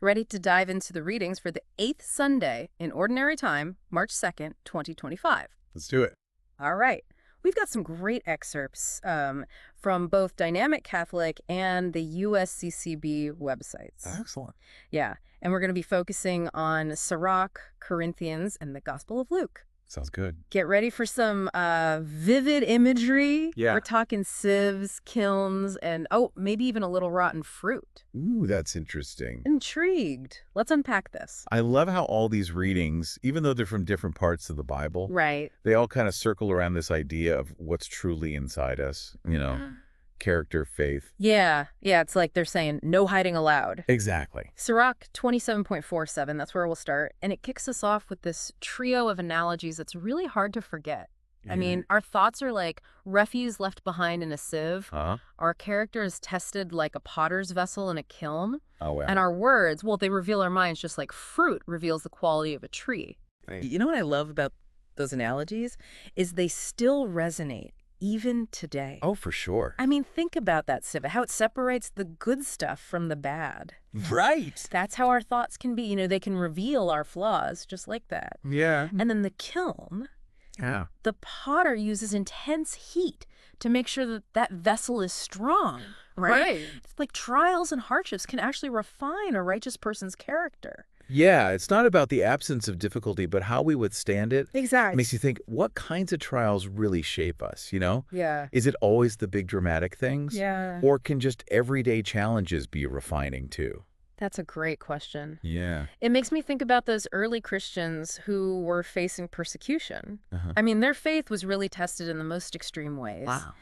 Ready to dive into the readings for the 8th Sunday in Ordinary Time, March 2nd, 2025. Let's do it. All right. We've got some great excerpts from both Dynamic Catholic and the USCCB websites. Excellent. Yeah. And we're going to be focusing on Sirach, Corinthians, and the Gospel of Luke. Sounds good. Get ready for some vivid imagery. Yeah. We're talking sieves, kilns, and, maybe even a little rotten fruit. Ooh, that's interesting. Intrigued. Let's unpack this. I love how all these readings, even though they're from different parts of the Bible, Right. they all kind of circle around this idea of what's truly inside us, character, faith. Yeah. It's like they're saying, no hiding allowed. Exactly. Sirach 27.47, that's where we'll start. And it kicks us off with this trio of analogies that's really hard to forget. I mean, our thoughts are like refuse left behind in a sieve. Our character is tested like a potter's vessel in a kiln. Oh, wow. And our words, well, they reveal our minds just like fruit reveals the quality of a tree. You know what I love about those analogies is they still resonate even today. Oh, for sure. I mean, think about that, Siva, how it separates the good stuff from the bad. Right. That's how our thoughts can be. They can reveal our flaws just like that. Yeah. And then the kiln, Yeah. the potter uses intense heat to make sure that that vessel is strong, right? It's like trials and hardships can actually refine a righteous person's character. Yeah, it's not about the absence of difficulty, but how we withstand it. Exactly. Makes you think, what kinds of trials really shape us, Yeah. Is it always the big dramatic things? Yeah. Or can just everyday challenges be refining too? That's a great question. Yeah. It makes me think about those early Christians who were facing persecution. I mean, their faith was really tested in the most extreme ways. Wow.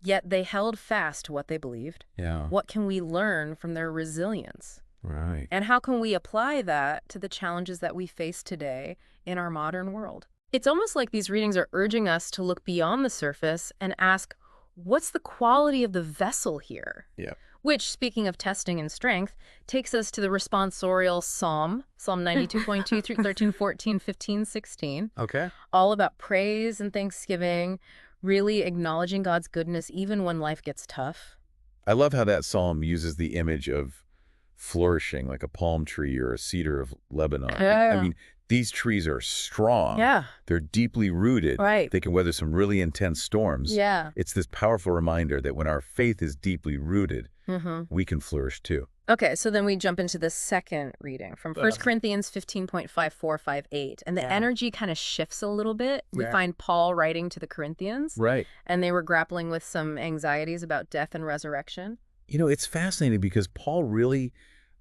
Yet they held fast to what they believed. Yeah. What can we learn from their resilience? Right. And how can we apply that to the challenges that we face today in our modern world? It's almost like these readings are urging us to look beyond the surface and ask, what's the quality of the vessel here? Yeah. Which, speaking of testing and strength, takes us to the responsorial psalm, Psalm 92.2 through 13, 14, 15, 16. Okay. All about praise and thanksgiving, really acknowledging God's goodness even when life gets tough. I love how that psalm uses the image of flourishing like a palm tree or a cedar of Lebanon. Yeah. I mean, these trees are strong. Yeah. They're deeply rooted. Right. They can weather some really intense storms. Yeah. It's this powerful reminder that when our faith is deeply rooted, we can flourish too. Okay, so then we jump into the second reading from 1 Corinthians 15.5458. And the energy kind of shifts a little bit. We find Paul writing to the Corinthians. Right. And they were grappling with some anxieties about death and resurrection. It's fascinating because Paul really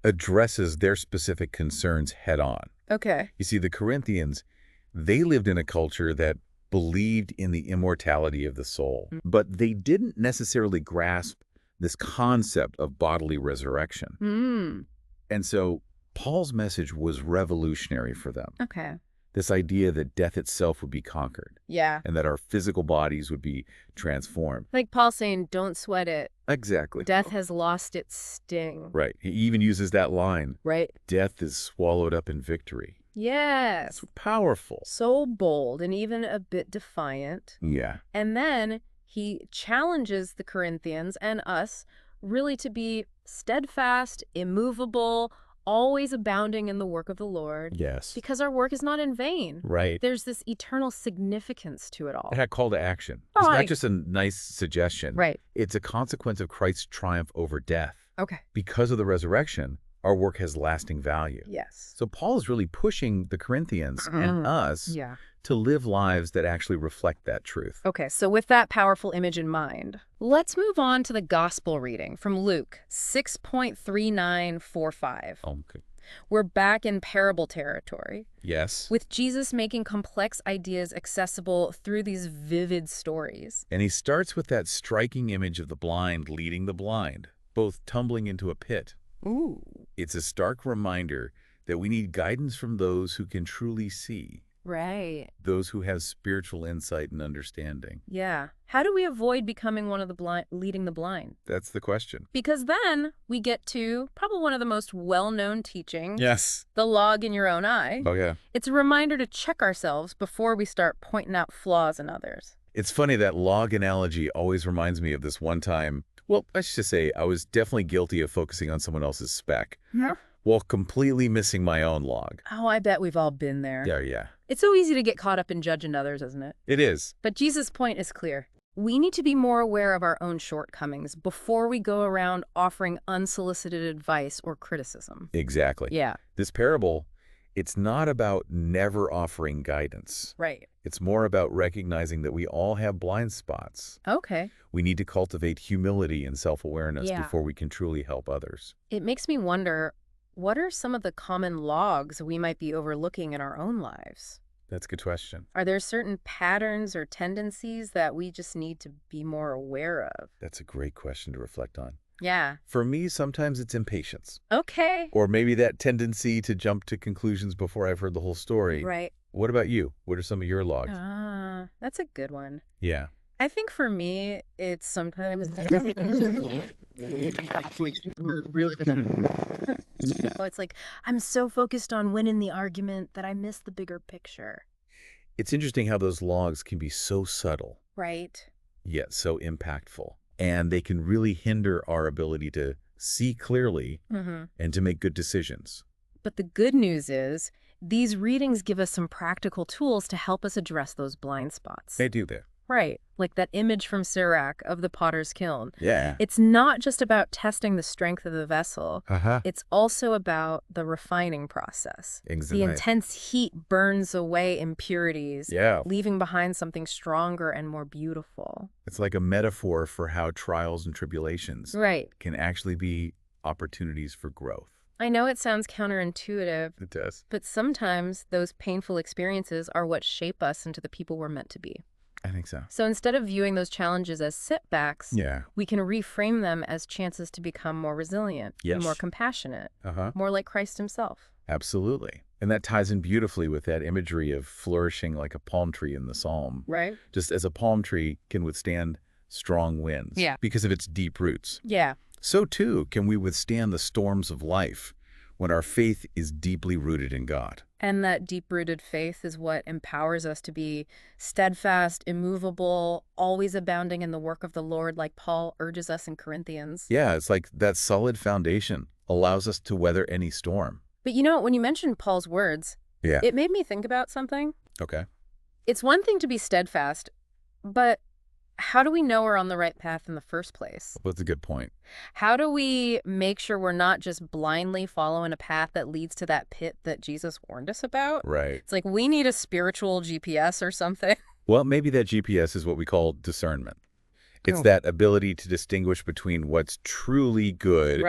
addresses their specific concerns head on. Okay. You see, the Corinthians, they lived in a culture that believed in the immortality of the soul, but they didn't necessarily grasp this concept of bodily resurrection. And so Paul's message was revolutionary for them. Okay. This idea that death itself would be conquered. Yeah. And that our physical bodies would be transformed. Like Paul saying, don't sweat it. Exactly. Death has lost its sting. Right. He even uses that line. Right. Death is swallowed up in victory. Yes. It's powerful. So bold and even a bit defiant. Yeah. And then he challenges the Corinthians and us really to be steadfast, immovable, always abounding in the work of the Lord. Yes. Because our work is not in vain. Right. There's this eternal significance to it all. It had call to action. It's not just a nice suggestion. Right. It's a consequence of Christ's triumph over death. Okay. Because of the resurrection, our work has lasting value. Yes. So Paul is really pushing the Corinthians and us Yeah. to live lives that actually reflect that truth. Okay, so with that powerful image in mind, let's move on to the gospel reading from Luke 6.3945. Okay. We're back in parable territory, Yes. with Jesus making complex ideas accessible through these vivid stories. And he starts with that striking image of the blind leading the blind, both tumbling into a pit. Ooh. It's a stark reminder that we need guidance from those who can truly see, Right. those who have spiritual insight and understanding. Yeah. How do we avoid becoming one of the blind, leading the blind? That's the question. Because then we get to probably one of the most well-known teachings, Yes. the log in your own eye. Oh, yeah. It's a reminder to check ourselves before we start pointing out flaws in others. It's funny, that log analogy always reminds me of this one time. Well, I should say I was definitely guilty of focusing on someone else's speck. Yeah. while completely missing my own log. Oh, I bet we've all been there. Yeah. It's so easy to get caught up in judging others, isn't it? It is. But Jesus' point is clear. We need to be more aware of our own shortcomings before we go around offering unsolicited advice or criticism. Exactly. Yeah. This parable, it's not about never offering guidance. Right. It's more about recognizing that we all have blind spots. Okay. We need to cultivate humility and self-awareness before we can truly help others. It makes me wonder, what are some of the common logs we might be overlooking in our own lives? That's a good question. Are there certain patterns or tendencies that we just need to be more aware of? That's a great question to reflect on. Yeah. For me, sometimes it's impatience. Okay. Or maybe that tendency to jump to conclusions before I've heard the whole story. Right. What about you? What are some of your logs? That's a good one. Yeah. I think for me, it's sometimes it's like I'm so focused on winning the argument that I miss the bigger picture. It's interesting how those logs can be so subtle, Right. yet so impactful. And they can really hinder our ability to see clearly and to make good decisions. But the good news is these readings give us some practical tools to help us address those blind spots. They do that. Right. Like that image from Sirach of the potter's kiln. Yeah. It's not just about testing the strength of the vessel. It's also about the refining process. Exactly. The intense heat burns away impurities, leaving behind something stronger and more beautiful. It's like a metaphor for how trials and tribulations can actually be opportunities for growth. I know it sounds counterintuitive. It does. But sometimes those painful experiences are what shape us into the people we're meant to be. I think so. So instead of viewing those challenges as setbacks, we can reframe them as chances to become more resilient, more compassionate, more like Christ himself. Absolutely. And that ties in beautifully with that imagery of flourishing like a palm tree in the psalm. Right. Just as a palm tree can withstand strong winds because of its deep roots. Yeah. So too can we withstand the storms of life when our faith is deeply rooted in God. And that deep-rooted faith is what empowers us to be steadfast, immovable, always abounding in the work of the Lord, like Paul urges us in Corinthians. Yeah, it's like that solid foundation allows us to weather any storm. But you know, when you mentioned Paul's words, it made me think about something. Okay. It's one thing to be steadfast, but how do we know we're on the right path in the first place? Well, that's a good point. How do we make sure we're not just blindly following a path that leads to that pit that Jesus warned us about? Right. It's like we need a spiritual GPS or something. Well, maybe that GPS is what we call discernment. It's that ability to distinguish between what's truly good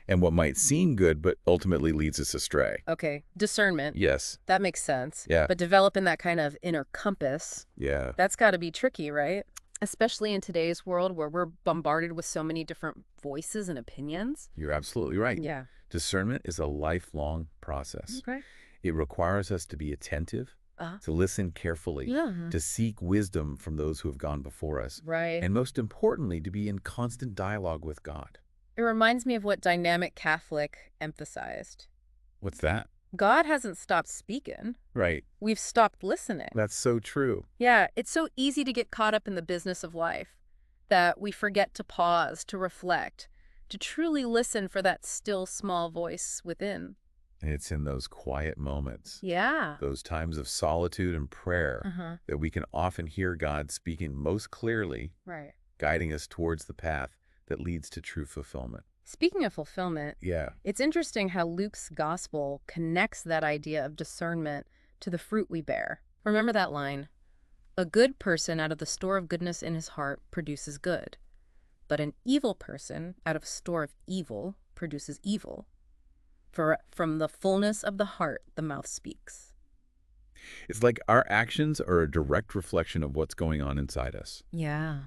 and what might seem good but ultimately leads us astray. Okay, discernment. Yes. That makes sense. Yeah. But developing that kind of inner compass, that's got to be tricky, right? Especially in today's world where we're bombarded with so many different voices and opinions. You're absolutely right. Yeah. Discernment is a lifelong process. Okay. It requires us to be attentive, to listen carefully, to seek wisdom from those who have gone before us. Right. And most importantly, to be in constant dialogue with God. It reminds me of what Dynamic Catholic emphasized. What's that? God hasn't stopped speaking. Right. We've stopped listening. That's so true. Yeah, it's so easy to get caught up in the business of life that we forget to pause, to reflect, to truly listen for that still small voice within. And it's in those quiet moments, Yeah. those times of solitude and prayer, that we can often hear God speaking most clearly, guiding us towards the path that leads to true fulfillment. Speaking of fulfillment, it's interesting how Luke's gospel connects that idea of discernment to the fruit we bear. Remember that line, "A good person out of the store of goodness in his heart produces good, but an evil person out of a store of evil produces evil. For from the fullness of the heart, the mouth speaks." It's like our actions are a direct reflection of what's going on inside us. Yeah.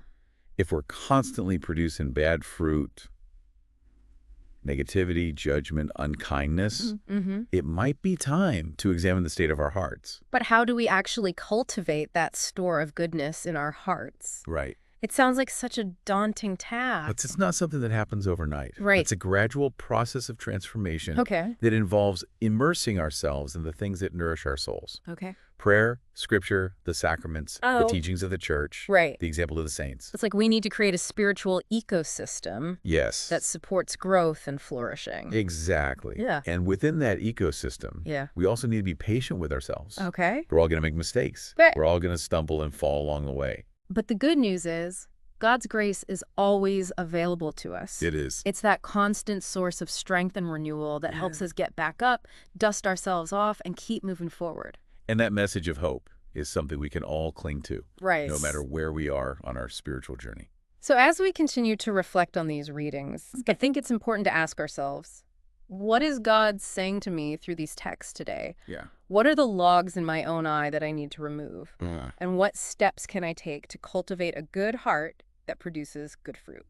If we're constantly producing bad fruit, negativity, judgment, unkindness, it might be time to examine the state of our hearts. But how do we actually cultivate that store of goodness in our hearts? Right. It sounds like such a daunting task. But it's not something that happens overnight. Right. It's a gradual process of transformation that involves immersing ourselves in the things that nourish our souls. Okay. Prayer, scripture, the sacraments, the Oh, teachings of the church, right. the example of the saints. It's like we need to create a spiritual ecosystem Yes. that supports growth and flourishing. Exactly. Yeah. And within that ecosystem, Yeah. we also need to be patient with ourselves. Okay. We're all going to make mistakes. But We're all going to stumble and fall along the way. the good news is God's grace is always available to us. It is. It's that constant source of strength and renewal that helps us get back up, dust ourselves off, and keep moving forward. And that message of hope is something we can all cling to, Right. no matter where we are on our spiritual journey. So as we continue to reflect on these readings, I think it's important to ask ourselves, what is God saying to me through these texts today? Yeah. What are the logs in my own eye that I need to remove? And what steps can I take to cultivate a good heart that produces good fruit?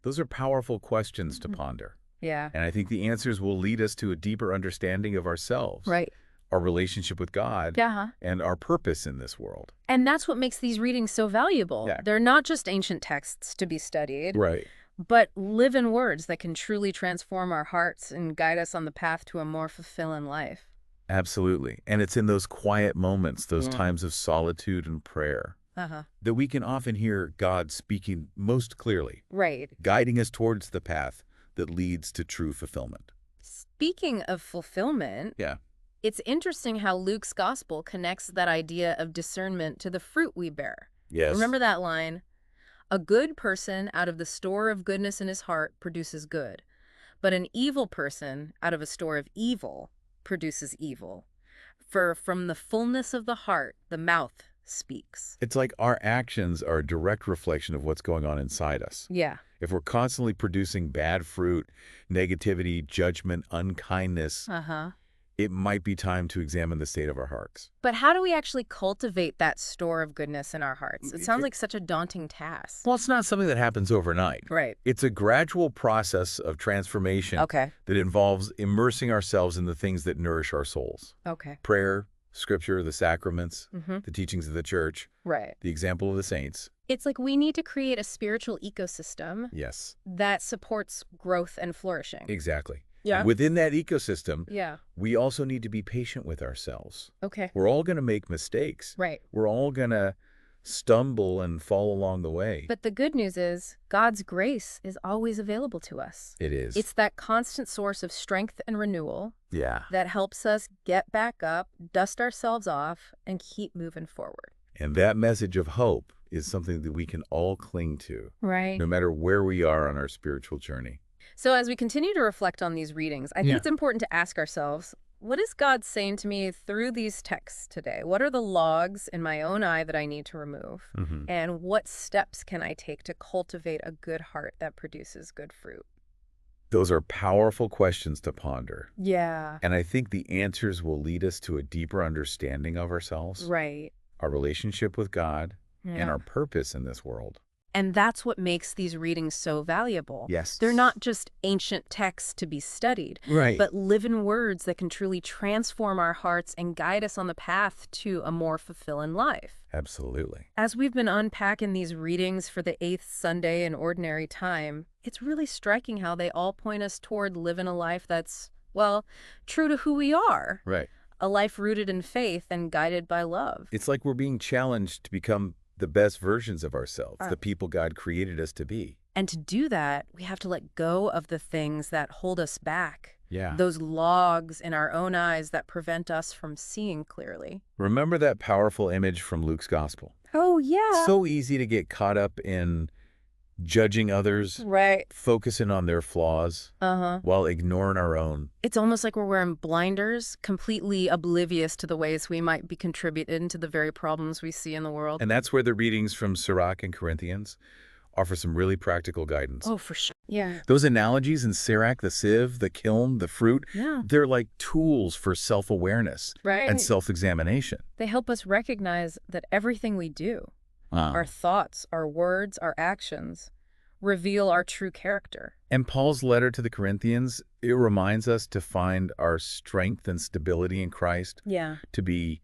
Those are powerful questions to ponder. Yeah. And I think the answers will lead us to a deeper understanding of ourselves, Right. our relationship with God, Yeah. and our purpose in this world. And that's what makes these readings so valuable. Yeah. They're not just ancient texts to be studied, Right. but live-in words that can truly transform our hearts and guide us on the path to a more fulfilling life. Absolutely. And it's in those quiet moments, those times of solitude and prayer, that we can often hear God speaking most clearly, Right. guiding us towards the path that leads to true fulfillment. Speaking of fulfillment, Yeah. it's interesting how Luke's gospel connects that idea of discernment to the fruit we bear. Yes. Remember that line? A good person out of the store of goodness in his heart produces good, but an evil person out of a store of evil produces evil. For from the fullness of the heart, the mouth speaks. It's like our actions are a direct reflection of what's going on inside us. Yeah. If we're constantly producing bad fruit, negativity, judgment, unkindness, it might be time to examine the state of our hearts. But how do we actually cultivate that store of goodness in our hearts? It sounds like such a daunting task. Well, it's not something that happens overnight. Right. It's a gradual process of transformation Okay. that involves immersing ourselves in the things that nourish our souls. Okay. Prayer, scripture, the sacraments, the teachings of the church, Right. the example of the saints. It's like we need to create a spiritual ecosystem Yes, that supports growth and flourishing. exactly. Yeah. Within that ecosystem, Yeah. we also need to be patient with ourselves. Okay. We're all going to make mistakes. Right. We're all going to stumble and fall along the way. But the good news is God's grace is always available to us. It is. It's that constant source of strength and renewal Yeah. that helps us get back up, dust ourselves off, and keep moving forward. And that message of hope is something that we can all cling to, Right. no matter where we are on our spiritual journey. So as we continue to reflect on these readings, I think it's important to ask ourselves, what is God saying to me through these texts today? What are the logs in my own eye that I need to remove? And what steps can I take to cultivate a good heart that produces good fruit? Those are powerful questions to ponder. Yeah. And I think the answers will lead us to a deeper understanding of ourselves, Right. our relationship with God, Yeah. and our purpose in this world. And that's what makes these readings so valuable. Yes. They're not just ancient texts to be studied, Right. but live-in words that can truly transform our hearts and guide us on the path to a more fulfilling life. Absolutely. As we've been unpacking these readings for the 8th Sunday in Ordinary Time, it's really striking how they all point us toward living a life that's, well, true to who we are. Right. A life rooted in faith and guided by love. It's like we're being challenged to become the best versions of ourselves, the people God created us to be. And to do that, we have to let go of the things that hold us back. Yeah. Those logs in our own eyes that prevent us from seeing clearly. Remember that powerful image from Luke's gospel? Oh, yeah. So easy to get caught up in judging others, Right. focusing on their flaws, while ignoring our own. It's almost like we're wearing blinders, completely oblivious to the ways we might be contributing to the very problems we see in the world. And that's where the readings from Sirach and Corinthians offer some really practical guidance. Oh, for sure. Yeah. Those analogies in Sirach, the sieve, the kiln, the fruit, Yeah. they're like tools for self-awareness Right. and self-examination. They help us recognize that everything we do, Wow. our thoughts, our words, our actions, reveal our true character. And Paul's letter to the Corinthians, it reminds us to find our strength and stability in Christ, Yeah. to be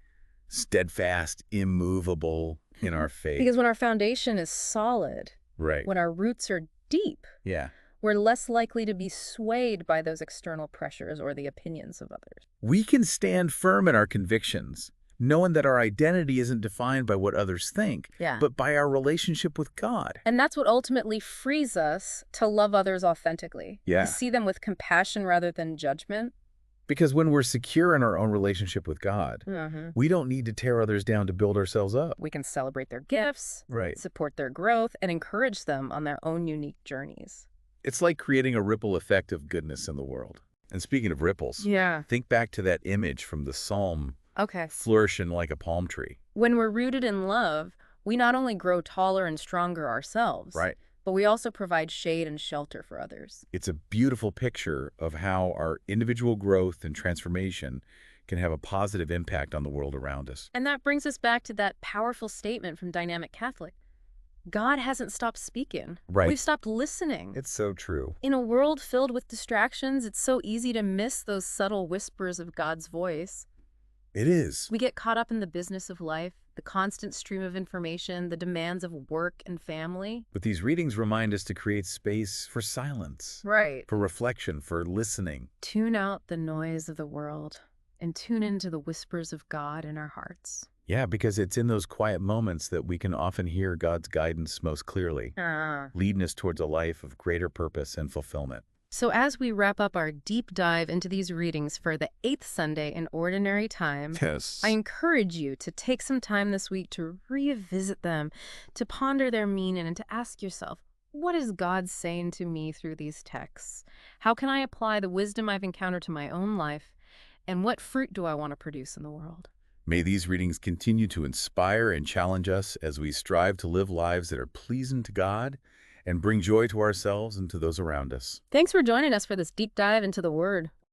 steadfast, immovable in our faith. Because when our foundation is solid, Right. when our roots are deep, Yeah. we're less likely to be swayed by those external pressures or the opinions of others. We can stand firm in our convictions knowing that our identity isn't defined by what others think, Yeah. but by our relationship with God. And that's what ultimately frees us to love others authentically. Yeah. To see them with compassion rather than judgment. Because when we're secure in our own relationship with God, we don't need to tear others down to build ourselves up. We can celebrate their gifts, Right. support their growth, and encourage them on their own unique journeys. It's like creating a ripple effect of goodness in the world. And speaking of ripples, Yeah. think back to that image from the Psalm, Okay. flourishing like a palm tree. When we're rooted in love, we not only grow taller and stronger ourselves, Right. but we also provide shade and shelter for others. It's a beautiful picture of how our individual growth and transformation can have a positive impact on the world around us. And that brings us back to that powerful statement from Dynamic Catholic. God hasn't stopped speaking. Right. We've stopped listening. It's so true. In a world filled with distractions, it's so easy to miss those subtle whispers of God's voice. It is. We get caught up in the business of life, the constant stream of information, the demands of work and family. But these readings remind us to create space for silence, Right. for reflection, for listening. Tune out the noise of the world and tune into the whispers of God in our hearts. Yeah, because it's in those quiet moments that we can often hear God's guidance most clearly, leading us towards a life of greater purpose and fulfillment. So as we wrap up our deep dive into these readings for the 8th Sunday in Ordinary Time, Yes. I encourage you to take some time this week to revisit them, to ponder their meaning, and to ask yourself, what is God saying to me through these texts? How can I apply the wisdom I've encountered to my own life? And what fruit do I want to produce in the world? May these readings continue to inspire and challenge us as we strive to live lives that are pleasing to God and bring joy to ourselves and to those around us. Thanks for joining us for this deep dive into the Word.